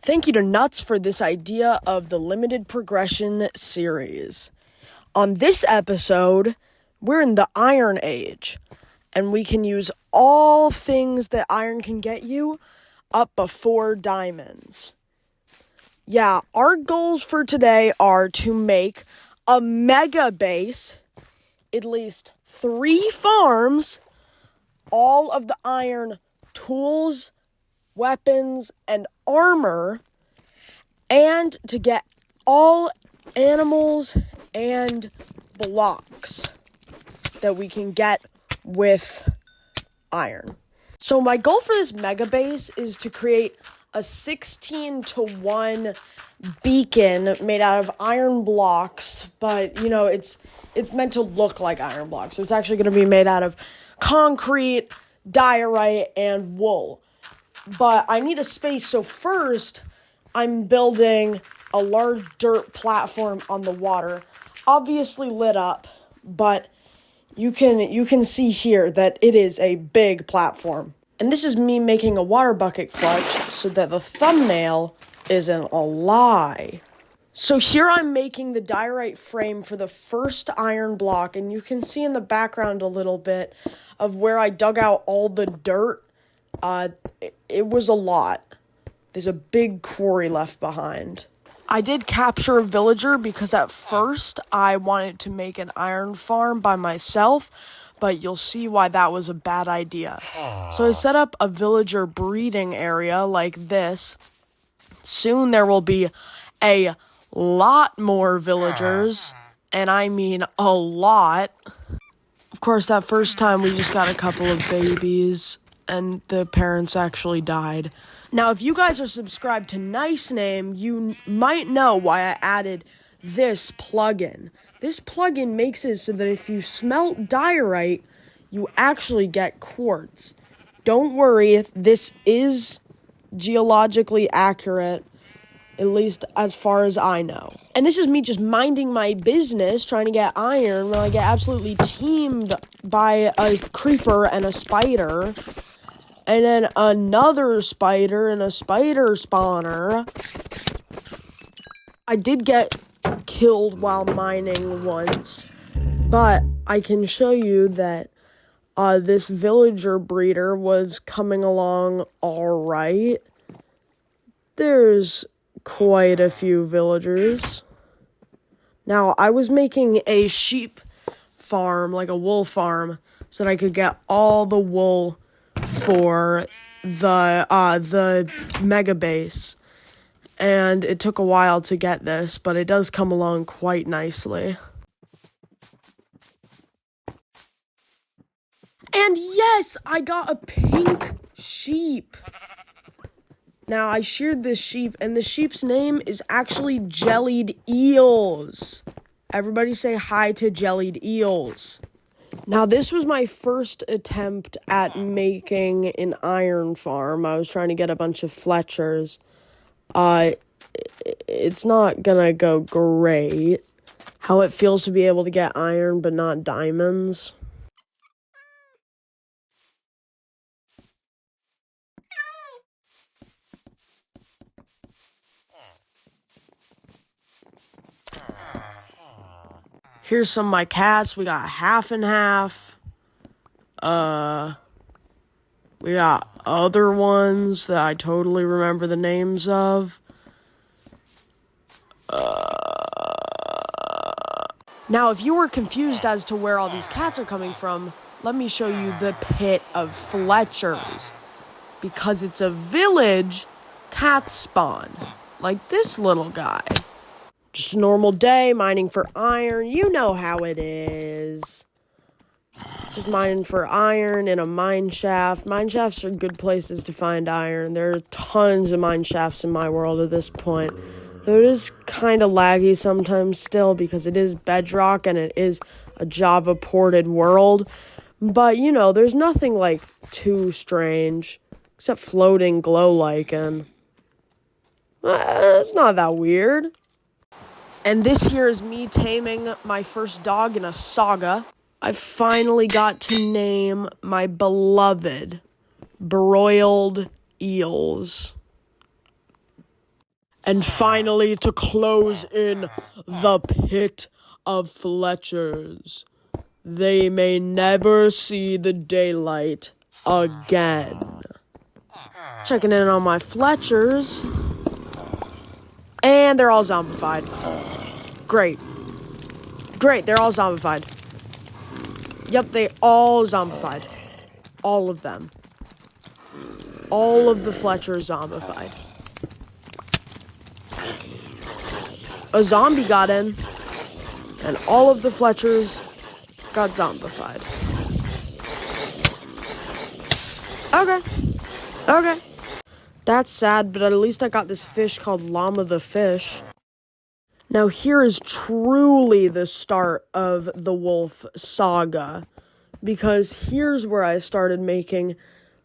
Thank you to Nuts for this idea of the limited progression series. On this episode, we're in the Iron Age, and we can use all things that iron can get you up before diamonds. Yeah, our goals for today are to make a mega base, at least 3 farms, all of the iron tools, weapons, and armor, and to get all animals and blocks that we can get with iron. So my goal for this mega base is to create a 16-to-1 beacon made out of iron blocks, but it's meant to look like iron blocks. So it's actually going to be made out of concrete, diorite, and wool. But I need a space, so first I'm building a large dirt platform on the water, obviously lit up, but you can see here that it is a big platform. And this is me making a water bucket clutch so that the thumbnail isn't a lie. So here I'm making the diorite frame for the first iron block, and you can see in the background a little bit of where I dug out all the dirt. It was a lot. There's a big quarry left behind. I did capture a villager because at first I wanted to make an iron farm by myself, but you'll see why that was a bad idea. So I set up a villager breeding area like this. Soon there will be a lot more villagers, and I mean a lot. Of course, that first time we just got a couple of babies, and the parents actually died. Now, if you guys are subscribed to Nice Name, you might know why I added this plugin. This plugin makes it so that if you smelt diorite, you actually get quartz. Don't worry, this is geologically accurate, at least as far as I know. And this is me just minding my business, trying to get iron, when I get absolutely teamed by a creeper and a spider. And then another spider and a spider spawner. I did get killed while mining once, but I can show you that this villager breeder was coming along alright. There's quite a few villagers. Now, I was making a sheep farm, like a wool farm, so that I could get all the wool for the mega base, and it took a while to get this, but it does come along quite nicely. And yes, I got a pink sheep. Now, I sheared this sheep, and the sheep's name is actually Jellied Eels. Everybody say hi to Jellied Eels. Now, this was my first attempt at making an iron farm. I was trying to get a bunch of Fletchers. It's not gonna go great. How it feels to be able to get iron but not diamonds. Here's some of my cats. We got half and half. We got other ones that I totally remember the names of. Now, if you were confused as to where all these cats are coming from, let me show you the pit of Fletchers. Because it's a village, cats spawn. Like this little guy. Just a normal day, mining for iron. You know how it is. Just mining for iron in a mine shaft. Mine shafts are good places to find iron. There are tons of mine shafts in my world at this point. Though it is kind of laggy sometimes still because it is bedrock and it is a Java ported world. But, there's nothing too strange. Except floating glow lichen. It's not that weird. And this here is me taming my first dog in a saga. I finally got to name my beloved broiled eels. And finally, to close in the pit of Fletchers, they may never see the daylight again. Checking in on my Fletchers, and they're all zombified. Great, they're all zombified. Yep, they all zombified. All of them. All of the Fletchers zombified. A zombie got in, and all of the Fletchers got zombified. Okay. That's sad, but at least I got this fish called Llama the Fish. Now here is truly the start of the wolf saga, because here's where I started making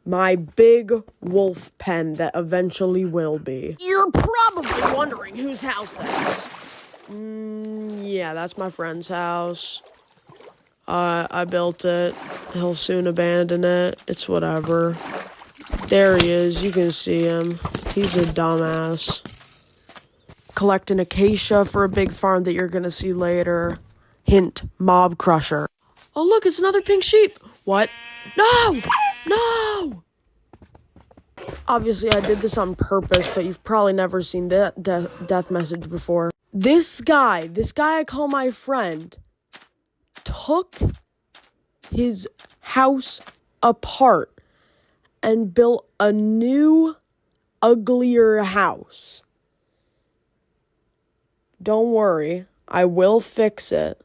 my big wolf pen that eventually will be. You're probably wondering whose house that is. Yeah, that's my friend's house. I built it. He'll soon abandon it. It's whatever. There he is. You can see him. He's a dumbass. Collecting acacia for a big farm that you're gonna see later. Hint, mob crusher. Oh look, it's another pink sheep. What? No! Obviously I did this on purpose, but you've probably never seen that death message before. This guy I call my friend, took his house apart and built a new, uglier house. Don't worry, I will fix it.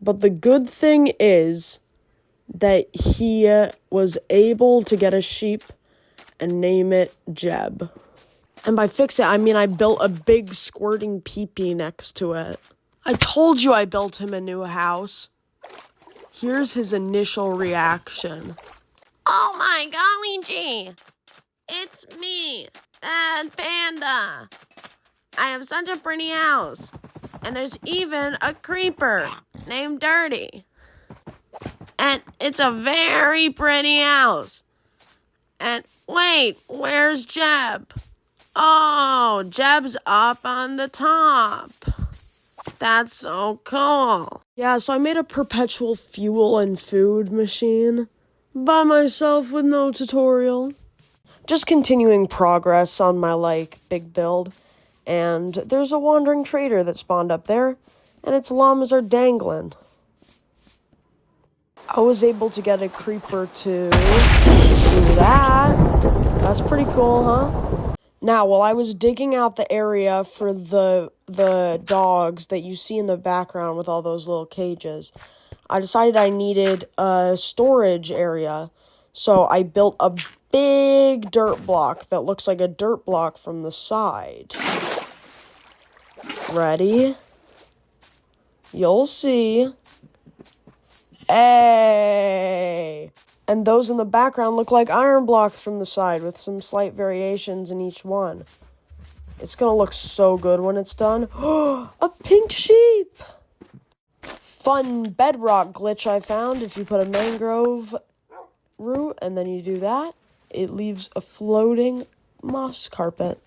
But the good thing is that he was able to get a sheep and name it Jeb. And by fix it, I mean I built a big squirting pee-pee next to it. I told you I built him a new house. Here's his initial reaction. Oh my golly gee, it's me, Bad Panda. I have such a pretty house, and there's even a creeper named Dirty. And it's a very pretty house. And wait, where's Jeb? Oh, Jeb's up on the top. That's so cool. Yeah, so I made a perpetual fuel and food machine by myself with no tutorial. Just continuing progress on my, big build. And there's a wandering trader that spawned up there, and its llamas are dangling. I was able to get a creeper to do that. That's pretty cool, huh? Now, while I was digging out the area for the dogs that you see in the background with all those little cages, I decided I needed a storage area. So I built a big dirt block that looks like a dirt block from the side. Ready? You'll see. Hey! And those in the background look like iron blocks from the side with some slight variations in each one. It's gonna look so good when it's done. A pink sheep! Fun bedrock glitch I found. If you put a mangrove root and then you do that, it leaves a floating moss carpet.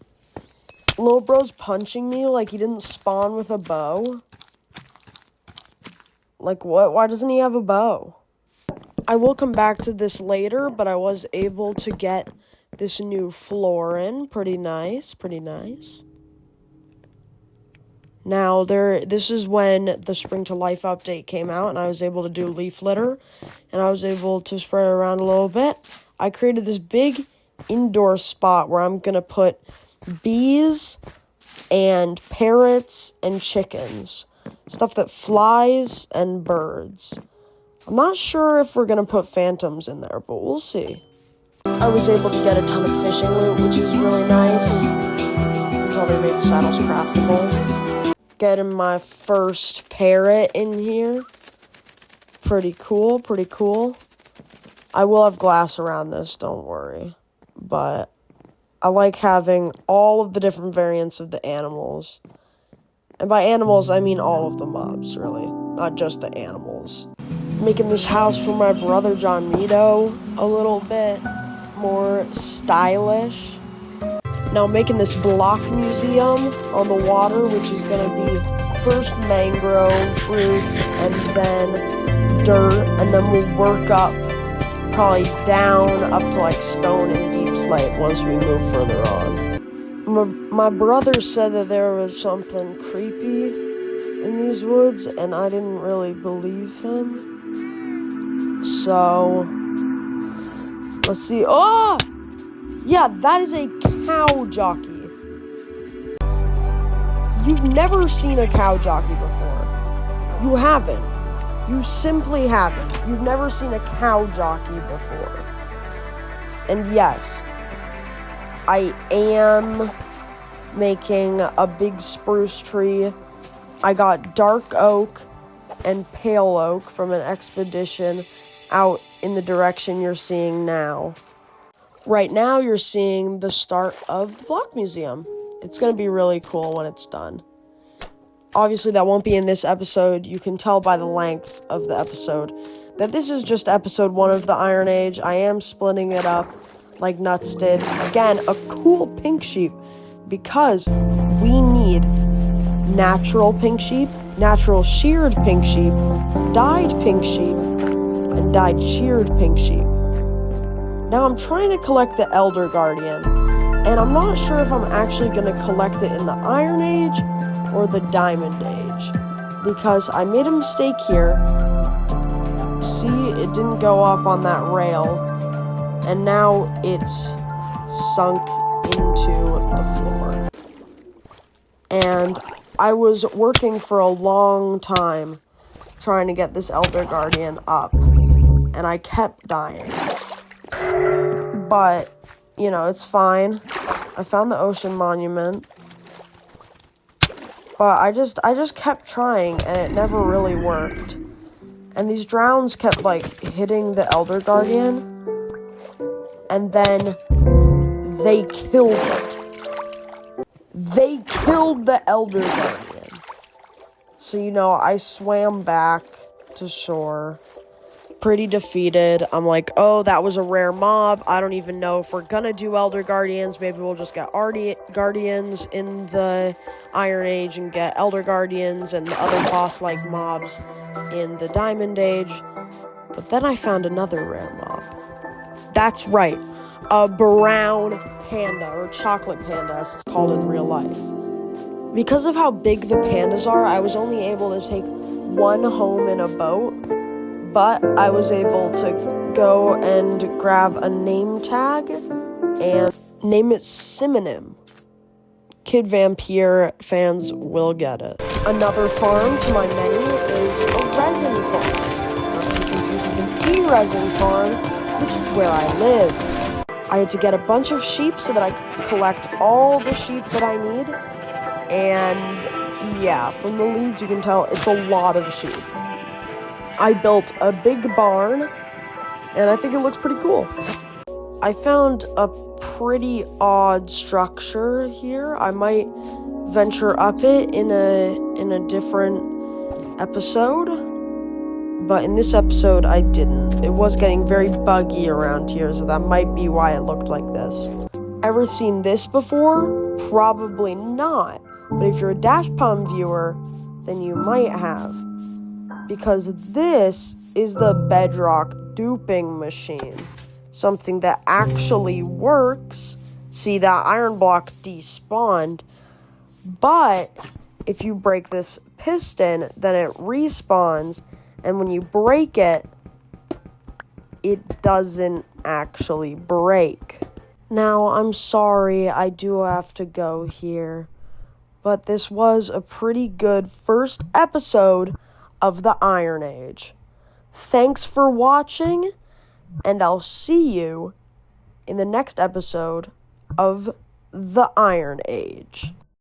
Lil bro's punching me like he didn't spawn with a bow. Like what? Why doesn't he have a bow? I will come back to this later, but I was able to get this new floor in. Pretty nice. Now, this is when the Spring to Life update came out, and I was able to do leaf litter, and I was able to spread it around a little bit. I created this big indoor spot where I'm going to put bees and parrots and chickens. Stuff that flies and birds. I'm not sure if we're going to put phantoms in there, but we'll see. I was able to get a ton of fishing loot, which is really nice. Until they made saddles craftable. Getting my first parrot in here. Pretty cool. I will have glass around this, don't worry. But I like having all of the different variants of the animals. And by animals, I mean all of the mobs, really. Not just the animals. Making this house for my brother John Mito a little bit more stylish. Now I'm making this block museum on the water, which is going to be first mangrove fruits and then dirt, and then we'll work up probably down up to like stone and deep slate once we move further on. My brother said that there was something creepy in these woods, and I didn't really believe him. So, let's see. Oh! Yeah, that is a cow jockey. You've never seen a cow jockey before. You haven't. You simply haven't. You've never seen a cow jockey before. And yes, I am making a big spruce tree. I got dark oak and pale oak from an expedition out in the direction you're seeing now. Right now, you're seeing the start of the block museum. It's going to be really cool when it's done. Obviously, that won't be in this episode. You can tell by the length of the episode that this is just episode 1 of the Iron Age. I am splitting it up like Nuts did. Again, a cool pink sheep, because we need natural pink sheep, natural sheared pink sheep, dyed pink sheep, and dyed sheared pink sheep. Now I'm trying to collect the Elder Guardian, and I'm not sure if I'm actually going to collect it in the Iron Age or the Diamond Age, because I made a mistake here. See, it didn't go up on that rail, and now it's sunk into the floor. And I was working for a long time trying to get this Elder Guardian up, and I kept dying. But, you know, it's fine. I found the ocean monument. But I just kept trying, and it never really worked. And these drowns kept, like, hitting the Elder Guardian. And then they killed it. They killed the Elder Guardian. So, you know, I swam back to shore, pretty defeated. I'm like, oh, that was a rare mob. I don't even know if we're gonna do Elder Guardians. Maybe we'll just get Guardians in the Iron Age and get Elder Guardians and other boss-like mobs in the Diamond Age. But then I found another rare mob. That's right, a brown panda, or chocolate panda as it's called in real life. Because of how big the pandas are, I was only able to take one home in a boat, but I was able to go and grab a name tag and name it Simonim. Kid Vampire fans will get it. Another farm to my menu is a resin farm. Not to be confused with an e-resin farm, which is where I live. I had to get a bunch of sheep so that I could collect all the sheep that I need. And yeah, from the leads you can tell it's a lot of sheep. I built a big barn, and I think it looks pretty cool. I found a pretty odd structure here. I might venture up it in a different episode, but in this episode I didn't. It was getting very buggy around here, so that might be why it looked like this. Ever seen this before? Probably not, but if you're a Dash Palm viewer, then you might have. Because this is the bedrock duping machine. Something that actually works. See, that iron block despawned. But if you break this piston, then it respawns. And when you break it, it doesn't actually break. Now, I'm sorry, I do have to go here. But this was a pretty good first episode of the Iron Age. Thanks for watching, and I'll see you in the next episode of the Iron Age.